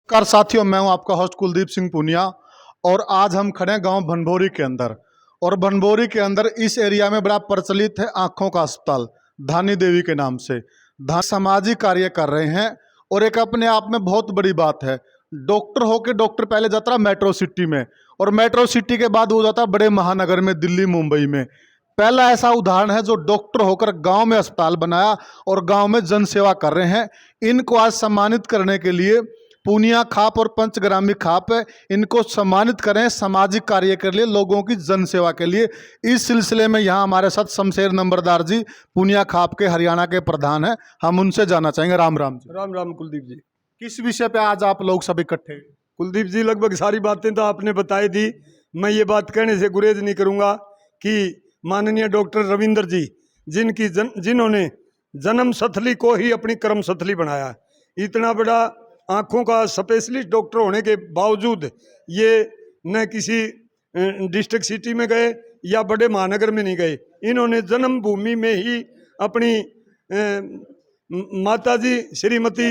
नमस्कार साथियों, मैं हूं आपका होस्ट कुलदीप सिंह पुनिया। और आज हम खड़े हैं गांव भनभोरी के अंदर। और भनभोरी के अंदर इस एरिया में बड़ा प्रचलित है आंखों का अस्पताल, धानी देवी के नाम से। सामाजिक कार्य कर रहे हैं और एक अपने आप में बहुत बड़ी बात है। डॉक्टर होके डॉक्टर पहले जाता रहा मेट्रो सिटी में, और मेट्रो सिटी के बाद वो जाता बड़े महानगर में, दिल्ली मुंबई में। पहला ऐसा उदाहरण है जो डॉक्टर होकर गांव में अस्पताल बनाया और गांव में जन सेवा कर रहे हैं। इनको आज सम्मानित करने के लिए पूनिया खाप और पंचग्रामी खाप है, इनको सम्मानित करें सामाजिक कार्य के लिए, लोगों की जन सेवा के लिए। इस सिलसिले में यहाँ हमारे साथ शमशेर नंबरदार जी पूनिया खाप के हरियाणा के प्रधान हैं। हम उनसे जानना चाहेंगे। राम राम जी। राम राम कुलदीप जी। किस विषय पे आज आप लोग सब इकट्ठे? कुलदीप जी, लगभग सारी बातें तो आपने बताई थी। मैं ये बात कहने से गुरेज नहीं करूंगा कि माननीय डॉक्टर रविंद्र जी, जिन्होंने जन्म स्थली को ही अपनी कर्म स्थली बनाया, इतना बड़ा आंखों का स्पेशलिस्ट डॉक्टर होने के बावजूद ये न किसी डिस्ट्रिक्ट सिटी में गए या बड़े महानगर में नहीं गए। इन्होंने जन्मभूमि में ही अपनी माता जी श्रीमती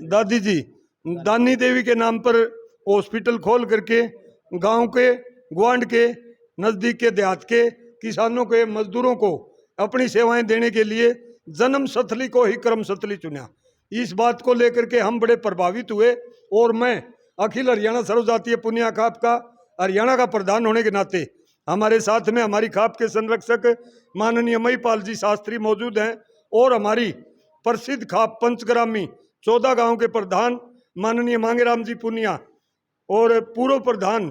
दादी जी दानी देवी के नाम पर हॉस्पिटल खोल करके गांव के ग्वांड के नज़दीक के देहात के किसानों के मजदूरों को अपनी सेवाएं देने के लिए जन्म स्थली को ही कर्म स्थली चुना। इस बात को लेकर के हम बड़े प्रभावित हुए और मैं अखिल हरियाणा सर्वजातीय पुनिया खाप का हरियाणा का प्रधान होने के नाते हमारे साथ में हमारी खाप के संरक्षक माननीय महिपाल जी शास्त्री मौजूद हैं और हमारी प्रसिद्ध खाप पंचग्रामी 14 गांव के प्रधान माननीय मांगेराम जी पुनिया और पूर्व प्रधान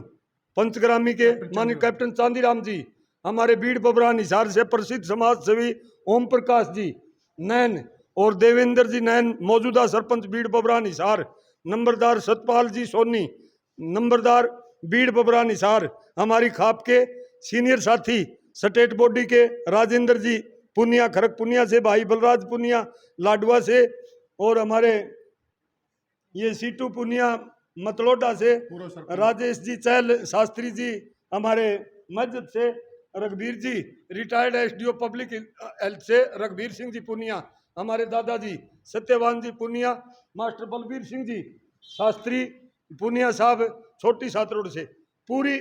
पंचग्रामी के माननीय कैप्टन चांदीराम जी, हमारे बीड़ बबरान हिसार से प्रसिद्ध समाज सेवी ओम प्रकाश जी नैन और देवेंद्र जी नैन, मौजूदा सरपंच बीड़ बबरान हिसार, नंबरदार सतपाल जी सोनी, नंबरदार बीड़ बबरान हिसार, हमारी खाप के सीनियर साथी स्टेट बॉडी के राजेंद्र जी पुनिया खरक पुनिया से, भाई बलराज पुनिया लाडवा से, और हमारे ये सीटू पुनिया मतलोडा से, राजेश जी चहल शास्त्री जी हमारे मस्जिद से, रघबीर जी रिटायर्ड एसडीओ पब्लिक हेल्थ से रघबीर सिंह जी पुनिया, हमारे दादाजी सत्यवान जी पुनिया, मास्टर बलबीर सिंह जी शास्त्री पुनिया साहब छोटी सात रोड से, पूरी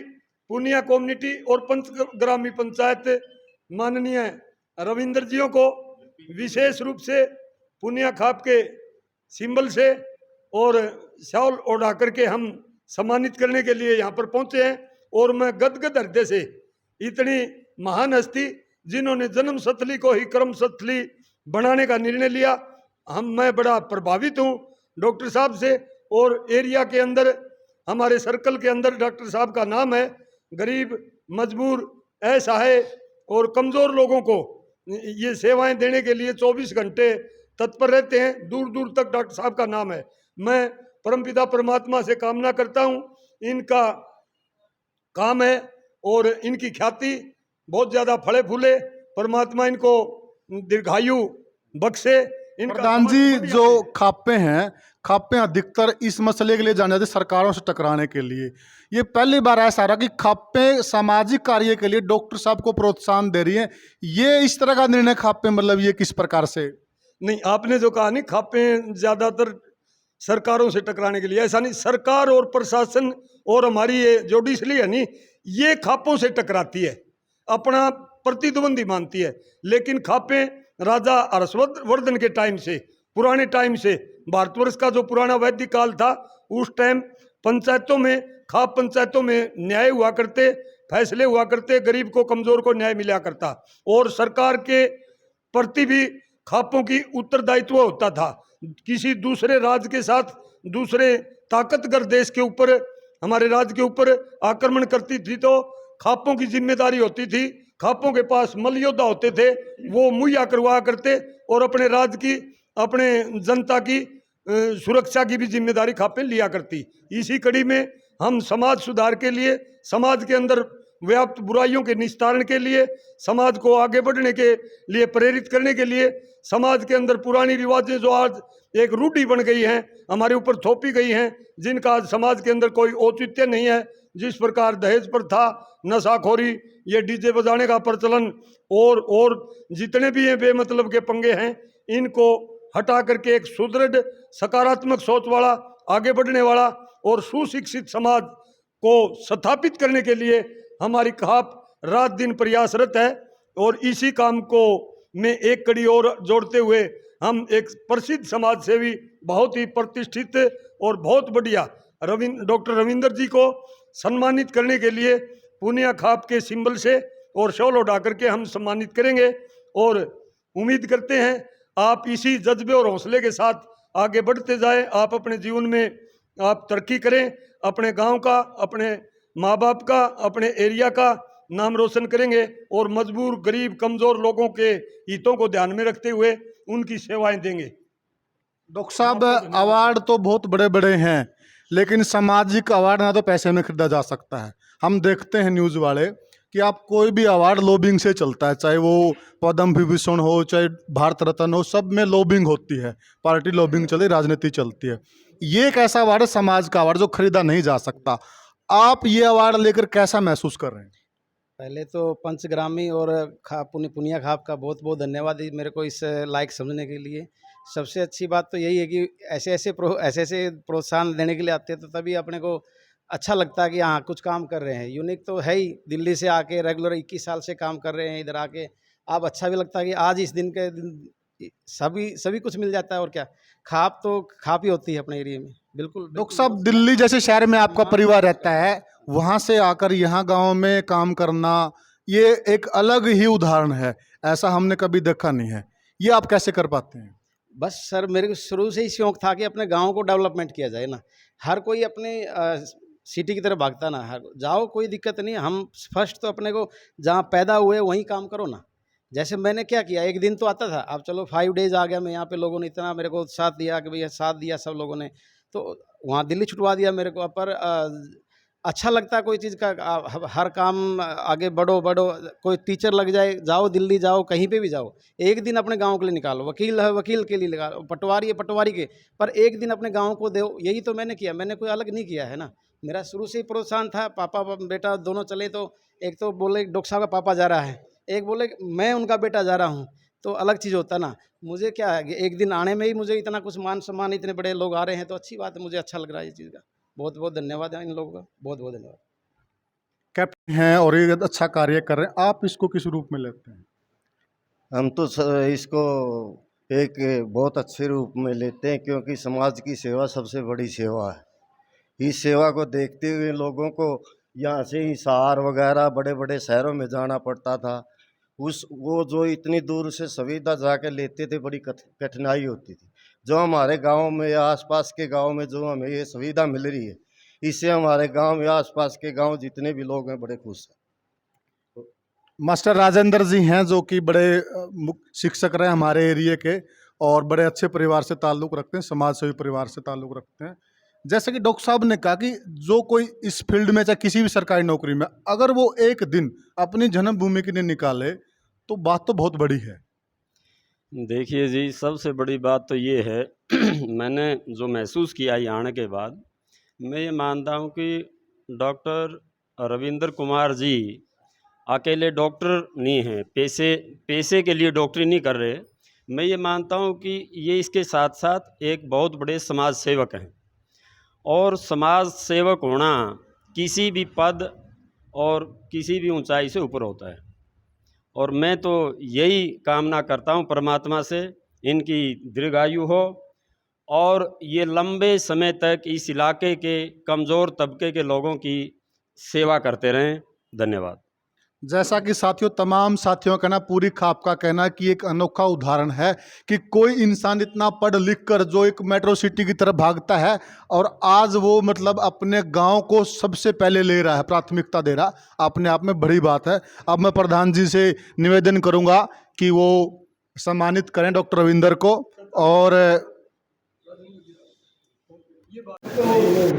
पुनिया कम्युनिटी और पंचग्रामी पंचायत माननीय रविंद्र जियों को विशेष रूप से पुनिया खाप के सिंबल से और शॉल ओढ़ा करके हम सम्मानित करने के लिए यहाँ पर पहुँचे हैं। और मैं गदगद हृदय से इतनी महान हस्ती जिन्होंने जन्म स्थली को ही कर्म स्थली बनाने का निर्णय लिया, मैं बड़ा प्रभावित हूँ डॉक्टर साहब से। और एरिया के अंदर हमारे सर्कल के अंदर डॉक्टर साहब का नाम है। गरीब मजबूर असहाय और कमज़ोर लोगों को ये सेवाएं देने के लिए 24 घंटे तत्पर रहते हैं। दूर दूर तक डॉक्टर साहब का नाम है। मैं परमपिता परमात्मा से कामना करता हूँ इनका काम है और इनकी ख्याति बहुत ज़्यादा फले फूले, परमात्मा इनको दीर्घायु बख्शे। प्रधान जी, जो खापे हैं, खापे अधिकतर इस मसले के लिए जाने जाते सरकारों से टकराने के लिए। ये पहली बार ऐसा रहा कि खापे सामाजिक कार्य के लिए डॉक्टर साहब को प्रोत्साहन दे रही हैं। ये इस तरह का निर्णय खापे, मतलब ये किस प्रकार से? नहीं, आपने जो कहा नहीं खापे ज़्यादातर सरकारों से टकराने के लिए, ऐसा नहीं। सरकार और प्रशासन और हमारी ये जुडिशरी है नहीं, ये खापों से टकराती है, अपना प्रतिद्वंदी मानती है। लेकिन खापे राजा हर्षवर्धन के टाइम से, पुराने टाइम से, भारतवर्ष का जो पुराना वैदिक काल था, उस टाइम पंचायतों में, खाप पंचायतों में न्याय हुआ करते, फैसले हुआ करते, गरीब को कमजोर को न्याय मिला करता। और सरकार के प्रति भी खापों की उत्तरदायित्व होता था। किसी दूसरे राज्य के साथ, दूसरे ताकतवर देश के ऊपर, हमारे राज्य के ऊपर आक्रमण करती थी तो खापों की जिम्मेदारी होती थी। खापों के पास मल्ल योद्धा होते थे, वो मुहैया करवा करते और अपने राज्य की, अपने जनता की सुरक्षा की भी जिम्मेदारी खापें लिया करती। इसी कड़ी में हम समाज सुधार के लिए, समाज के अंदर व्याप्त बुराइयों के निस्तारण के लिए, समाज को आगे बढ़ने के लिए प्रेरित करने के लिए, समाज के अंदर पुरानी रिवाजें जो आज एक रूढ़ी बन गई हैं, हमारे ऊपर थोपी गई हैं, जिनका आज समाज के अंदर कोई औचित्य नहीं है, जिस प्रकार दहेज प्रथा, नशाखोरी, ये डीजे बजाने का प्रचलन और जितने भी ये बेमतलब के पंगे हैं, इनको हटा करके एक सुदृढ़ सकारात्मक सोच वाला आगे बढ़ने वाला और सुशिक्षित समाज को स्थापित करने के लिए हमारी खाप रात दिन प्रयासरत है। और इसी काम को में एक कड़ी और जोड़ते हुए हम एक प्रसिद्ध समाज सेवी, बहुत ही प्रतिष्ठित और बहुत बढ़िया डॉक्टर रविंदर जी को सम्मानित करने के लिए पूनिया खाप के सिंबल से और शॉल उठा करके हम सम्मानित करेंगे। और उम्मीद करते हैं आप इसी जज्बे और हौसले के साथ आगे बढ़ते जाएं। आप अपने जीवन में आप तरक्की करें, अपने गांव का, अपने माँ बाप का, अपने एरिया का नाम रोशन करेंगे और मजबूर, गरीब, कमजोर लोगों के हितों को ध्यान में रखते हुए उनकी सेवाएं देंगे। डॉक्टर साहब, अवार्ड तो बहुत बड़े बड़े हैं, लेकिन सामाजिक अवार्ड ना तो पैसे में खरीदा जा सकता है। हम देखते हैं न्यूज़ वाले कि आप कोई भी अवार्ड लॉबिंग से चलता है, चाहे वो पद्म विभूषण हो, चाहे भारत रत्न हो, सब में लॉबिंग होती है, पार्टी लॉबिंग चलती, राजनीति चलती है। ये एक ऐसा अवार्ड है, समाज का अवार्ड, जो खरीदा नहीं जा सकता। आप ये अवार्ड लेकर कैसा महसूस कर रहे हैं? पहले तो पंचग्रामी और पुनिया खाप का बहुत बहुत धन्यवाद मेरे को इस लायक समझने के लिए। सबसे अच्छी बात तो यही है कि ऐसे ऐसे प्रोत्साहन देने के लिए आते हैं तो तभी अपने को अच्छा लगता है कि हाँ कुछ काम कर रहे हैं। यूनिक तो है ही, दिल्ली से आके रेगुलर 21 साल से काम कर रहे हैं, इधर आके अब अच्छा भी लगता है कि आज इस दिन के दिन सभी कुछ मिल जाता है। और क्या, खाप तो खाप ही होती है अपने एरिया में। बिल्कुल डॉक्टर साहब, दिल्ली जैसे शहर में आपका परिवार रहता है, वहाँ से आकर यहाँ गांव में काम करना, ये एक अलग ही उदाहरण है। ऐसा हमने कभी देखा नहीं है। ये आप कैसे कर पाते हैं? बस सर, मेरे को शुरू से ही शौक था कि अपने गांव को डेवलपमेंट किया जाए ना। हर कोई अपने सिटी की तरफ भागता ना, जाओ कोई दिक्कत नहीं, हम फर्स्ट तो अपने को जहाँ पैदा हुए वहीं काम करो ना। जैसे मैंने क्या किया, एक दिन तो आता था, अब चलो 5 डेज आ गया मैं यहाँ पे, लोगों ने इतना मेरे को साथ दिया कि भैया साथ दिया सब लोगों ने, तो वहाँ दिल्ली छुटवा दिया मेरे को। पर अच्छा लगता है कोई चीज़ का, हर काम आगे बढ़ो, कोई टीचर लग जाए, जाओ दिल्ली जाओ, कहीं पे भी जाओ, एक दिन अपने गांव के लिए निकालो। वकील है वकील के लिए निकालो, पटवारी है पटवारी के, पर एक दिन अपने गांव को दो। यही तो मैंने किया, मैंने कोई अलग नहीं किया है ना। मेरा शुरू से ही प्रोत्साहन था। पापा बेटा दोनों चले, तो एक तो बोले डॉक्टर साहब का पापा जा रहा है, एक बोले मैं उनका बेटा जा रहा हूँ, तो अलग चीज़ होता ना। मुझे क्या है कि एक दिन आने में ही मुझे इतना कुछ मान सम्मान, इतने बड़े लोग आ रहे हैं तो अच्छी बात है, मुझे अच्छा लग रहा है ये चीज़ का। बहुत बहुत धन्यवाद है इन लोगों का, बहुत बहुत धन्यवाद। कैप्टन हैं और ये अच्छा कार्य कर रहे हैं, आप इसको किस रूप में लेते हैं? हम तो इसको एक बहुत अच्छे रूप में लेते हैं, क्योंकि समाज की सेवा सबसे बड़ी सेवा है। इस सेवा को देखते हुए लोगों को यहाँ से हिसार वगैरह बड़े बड़े शहरों में जाना पड़ता था। वो जो इतनी दूर से सुविधा जाके लेते थे, बड़ी कठिनाई होती थी। जो हमारे गांव में या आसपास के गांव में जो हमें ये सुविधा मिल रही है, इससे हमारे गांव या आसपास के गांव जितने भी लोग हैं बड़े खुश हैं। मास्टर राजेंद्र जी हैं, जो कि बड़े शिक्षक रहे हमारे एरिया के, और बड़े अच्छे परिवार से ताल्लुक़ रखते हैं, समाज सेवी परिवार से ताल्लुक़ रखते हैं। जैसे कि डॉक्टर साहब ने कहा कि जो कोई इस फील्ड में, चाहे किसी भी सरकारी नौकरी में, अगर वो एक दिन अपनी जन्मभूमि के लिए निकाले तो बात तो बहुत बड़ी है। देखिए जी, सबसे बड़ी बात तो ये है मैंने जो महसूस किया यहाँ आने के बाद, मैं ये मानता हूँ कि डॉक्टर रविंदर कुमार जी अकेले डॉक्टर नहीं हैं, पैसे के लिए डॉक्टरी नहीं कर रहे। मैं ये मानता हूँ कि ये इसके साथ साथ एक बहुत बड़े समाज सेवक हैं, और समाज सेवक होना किसी भी पद और किसी भी ऊंचाई से ऊपर होता है। और मैं तो यही कामना करता हूँ परमात्मा से, इनकी दीर्घायु हो और ये लंबे समय तक इस इलाके के कमज़ोर तबके के लोगों की सेवा करते रहें। धन्यवाद। जैसा कि साथियों, तमाम साथियों का कहना, पूरी खाप का कहना है कि एक अनोखा उदाहरण है कि कोई इंसान इतना पढ़ लिख कर जो एक मेट्रो सिटी की तरफ भागता है, और आज वो मतलब अपने गांव को सबसे पहले ले रहा है, प्राथमिकता दे रहा, अपने आप में बड़ी बात है। अब मैं प्रधान जी से निवेदन करूंगा कि वो सम्मानित करें डॉक्टर रविंदर को। और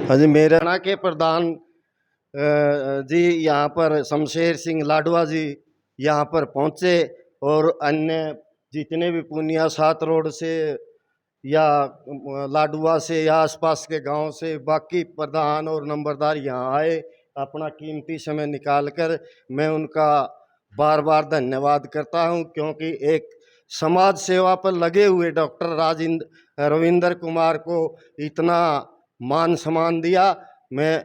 हाँ जी, मेरे थाना के प्रधान जी यहाँ पर शमशेर सिंह लाडवा जी यहाँ पर पहुँचे, और अन्य जितने भी पुनिया 7 रोड से या लाडवा से या आसपास के गांव से बाकी प्रधान और नंबरदार यहाँ आए अपना कीमती समय निकालकर। मैं उनका बार बार धन्यवाद करता हूँ, क्योंकि एक समाज सेवा पर लगे हुए डॉक्टर रविंदर कुमार को इतना मान सम्मान दिया। मैं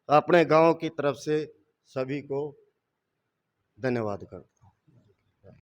अपने गांव की तरफ से सभी को धन्यवाद करता हूँ।